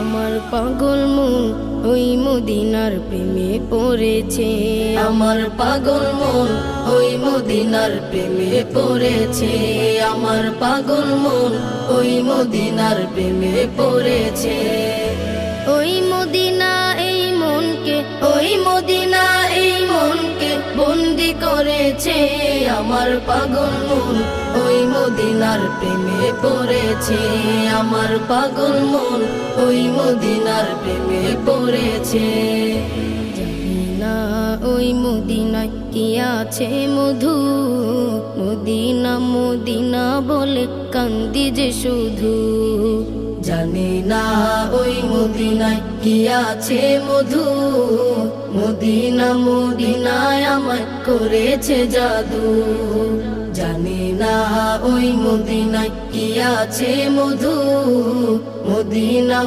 আমার পাগল মন ওই মদিনার প্রেমে পড়েছে। আমার পাগল মন ওই মদিনার প্রেমে পড়েছে। আমার পাগল মন ওই মদিনার প্রেমে পড়েছে। ওই মদিনা এই মনকে, ওই মদিনা এই মনকে বন্দি করেছে। আমার পাগল মন ওই মদিনার প্রেমে পড়েছে। আমার পাগল মন ওই মদিনার প্রেমে পড়েছে। জানি না ওই মদিনায় কি আছে মধু, মদিনা মদিনা বলে কান্দি যে শুধু। জানি না ওই মদিনায় কি আছে মধু, মদিনা মদিনায় আমায় করেছে জাদু। জানি না ওই মদিনায় কি আছে মধু, মদিনা